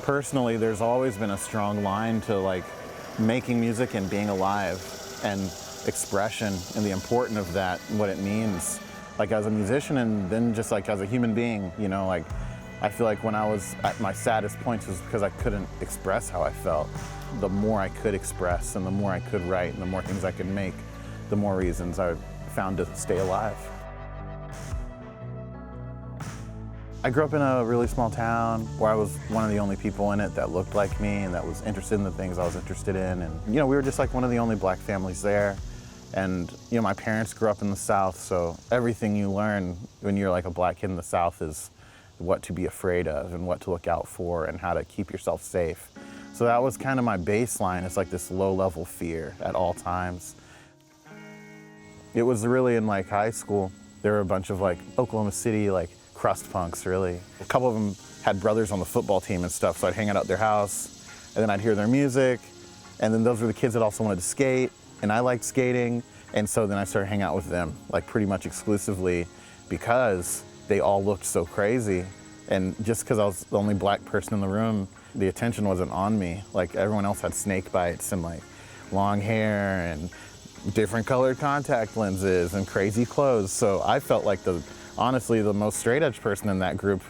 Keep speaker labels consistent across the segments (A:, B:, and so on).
A: Personally, there's always been a strong line to like making music and being alive and expression and the importance of that and what it means, like as a musician and then just like as a human being, you know, like I feel like when I was at my saddest points was because I couldn't express how I felt. The more I could express and the more I could write and the more things I could make, the more reasons I found to stay alive. I grew up in a really small town where I was one of the only people in it that looked like me and that was interested in the things I was interested in. And, you know, we were just like one of the only black families there. And, you know, my parents grew up in the South, so everything you learn when you're like a black kid in the South is what to be afraid of and what to look out for and how to keep yourself safe. So that was kind of my baseline. It's like this low-level fear at all times. It was really in like high school. There were a bunch of like Oklahoma City, like crust punks, really. A couple of them had brothers on the football team and stuff, so I'd hang out at their house, and then I'd hear their music, and then those were the kids that also wanted to skate, and I liked skating, and so then I started hanging out with them, like pretty much exclusively, because they all looked so crazy, and just because I was the only black person in the room, the attention wasn't on me. Like everyone else had snake bites and like long hair and different colored contact lenses and crazy clothes, so I felt like honestly the most straight edge person in that group.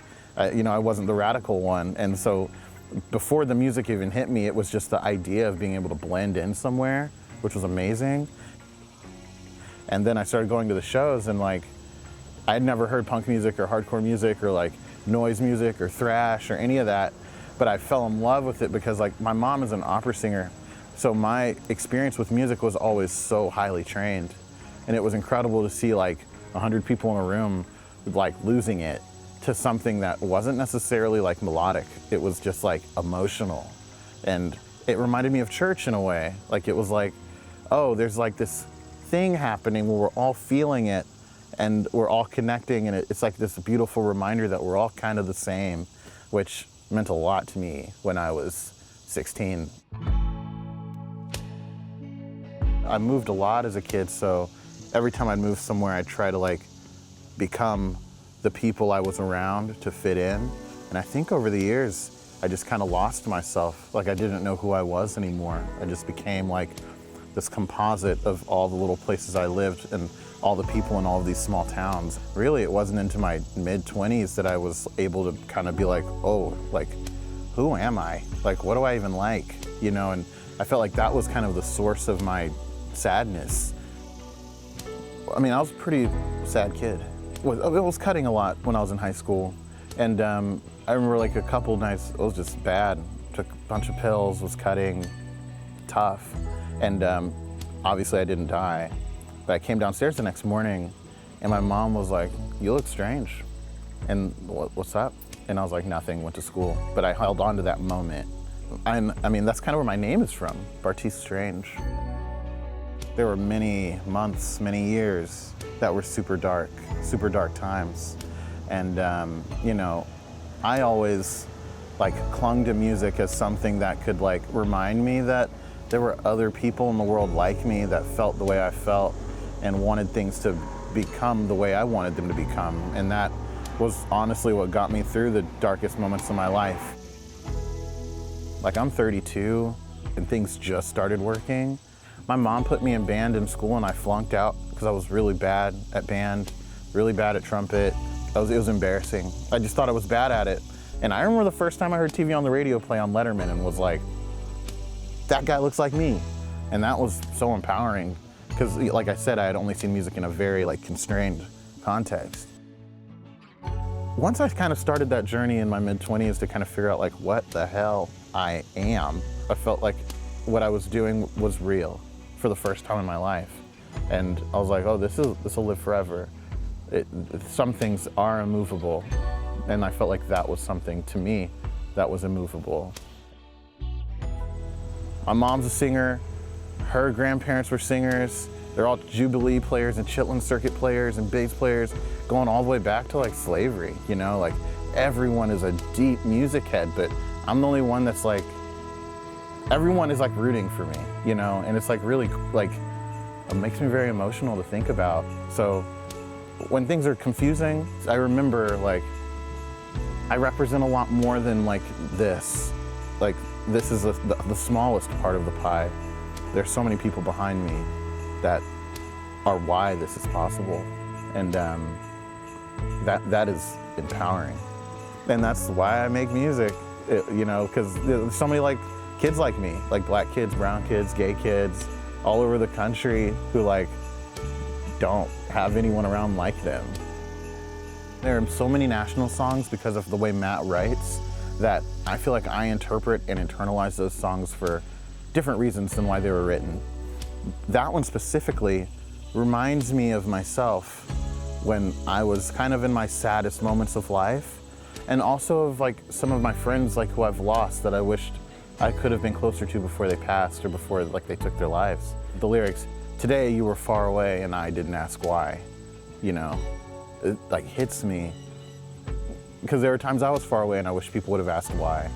A: You know, I wasn't the radical one, and so before the music even hit me, it was just the idea of being able to blend in somewhere, which was amazing. And then I started going to the shows, and like I'd never heard punk music or hardcore music or like noise music or thrash or any of that, but I fell in love with it because like my mom is an opera singer, so my experience with music was always so highly trained, and it was incredible to see like 100 people in a room like losing it to something that wasn't necessarily like melodic. It was just like emotional, and it reminded me of church in a way. Like it was like, oh, there's like this thing happening where we're all feeling it and we're all connecting, and it's like this beautiful reminder that we're all kind of the same, which meant a lot to me when I was 16. I moved a lot as a kid, so every time I'd move somewhere, I'd try to like become the people I was around to fit in. And I think over the years, I just kind of lost myself. Like I didn't know who I was anymore. I just became like this composite of all the little places I lived and all the people in all of these small towns. Really, it wasn't into my mid-20s that I was able to kind of be like, oh, like, who am I? Like, what do I even like? You know, and I felt like that was kind of the source of my sadness. I mean, I was a pretty sad kid. It was cutting a lot when I was in high school. And I remember like a couple nights, it was just bad. Took a bunch of pills, was cutting, tough. And obviously I didn't die. But I came downstairs the next morning and my mom was like, you look strange. And what's up? And I was like, nothing, went to school. But I held on to that moment. I mean, that's kind of where my name is from, Bartees Strange. There were many months, many years that were super dark times. And, you know, I always like clung to music as something that could like remind me that there were other people in the world like me that felt the way I felt and wanted things to become the way I wanted them to become. And that was honestly what got me through the darkest moments of my life. Like I'm 32 and things just started working. My mom put me in band in school and I flunked out because I was really bad at band, really bad at trumpet. It was embarrassing. I just thought I was bad at it. And I remember the first time I heard TV on the radio play on Letterman and was like, that guy looks like me. And that was so empowering because like I said, I had only seen music in a very like constrained context. Once I kind of started that journey in my mid-20s to kind of figure out like what the hell I am, I felt like what I was doing was real for the first time in my life. And I was like, oh, this will live forever. Some things are immovable. And I felt like that was something to me that was immovable. My mom's a singer. Her grandparents were singers. They're all Jubilee players and Chitlin circuit players and bass players going all the way back to like slavery, you know, like everyone is a deep music head, but I'm the only one that's like, everyone is like rooting for me, you know, and it's like really like, it makes me very emotional to think about. So when things are confusing, I remember like, I represent a lot more than like this. like, this is the smallest part of the pie. There's so many people behind me that are why this is possible. And that is empowering. And that's why I make music, you know, because there's so many like kids like me, like black kids, brown kids, gay kids, all over the country who like don't have anyone around like them. There are so many national songs because of the way Matt writes that I feel like I interpret and internalize those songs for different reasons than why they were written. That one specifically reminds me of myself when I was kind of in my saddest moments of life, and also of like some of my friends like who I've lost that I wished I could have been closer to before they passed or before like they took their lives. The lyrics, "Today you were far away and I didn't ask why," you know, it like hits me because there were times I was far away and I wish people would have asked why.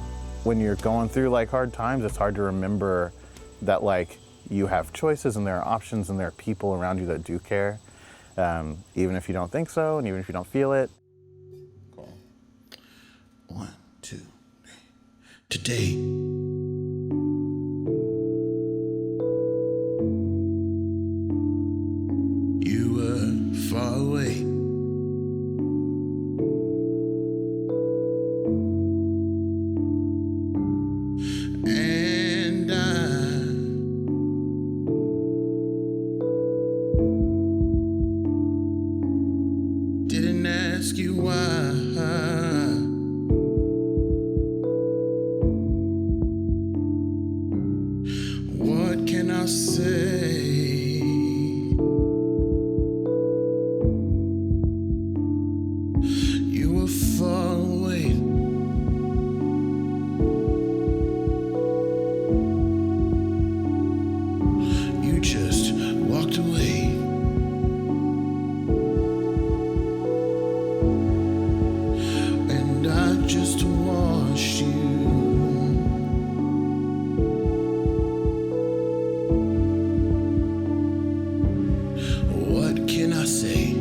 A: When you're going through like hard times, it's hard to remember that like you have choices and there are options and there are people around you that do care, even if you don't think so and even if you don't feel it.
B: Cool. 1, 2, 3. Today. You were far away. And I didn't ask you why. What can I say? You were far away. You just walked away. And I just watched you. What can I say?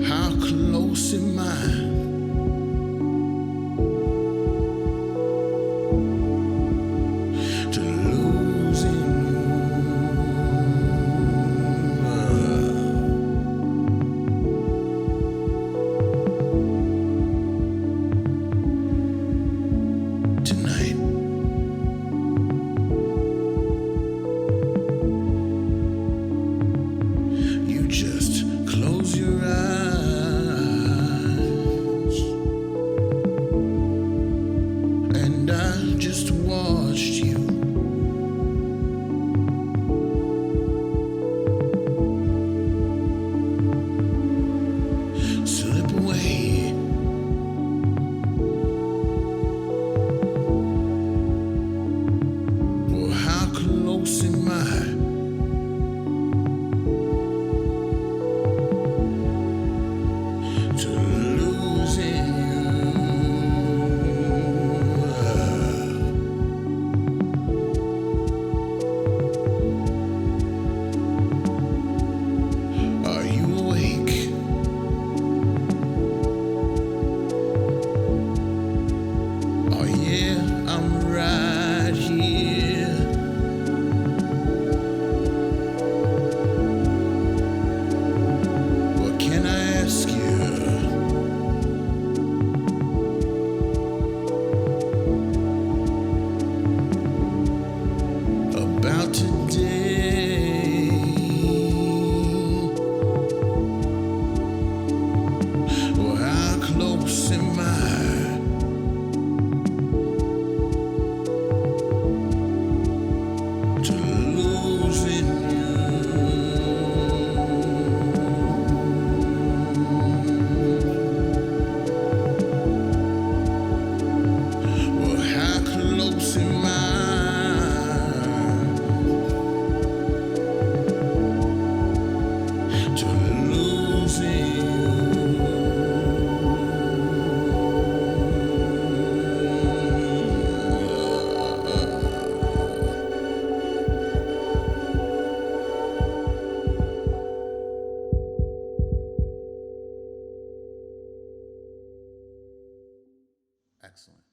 B: How close am I? To losing you tonight. You just close your eyes
A: excellent.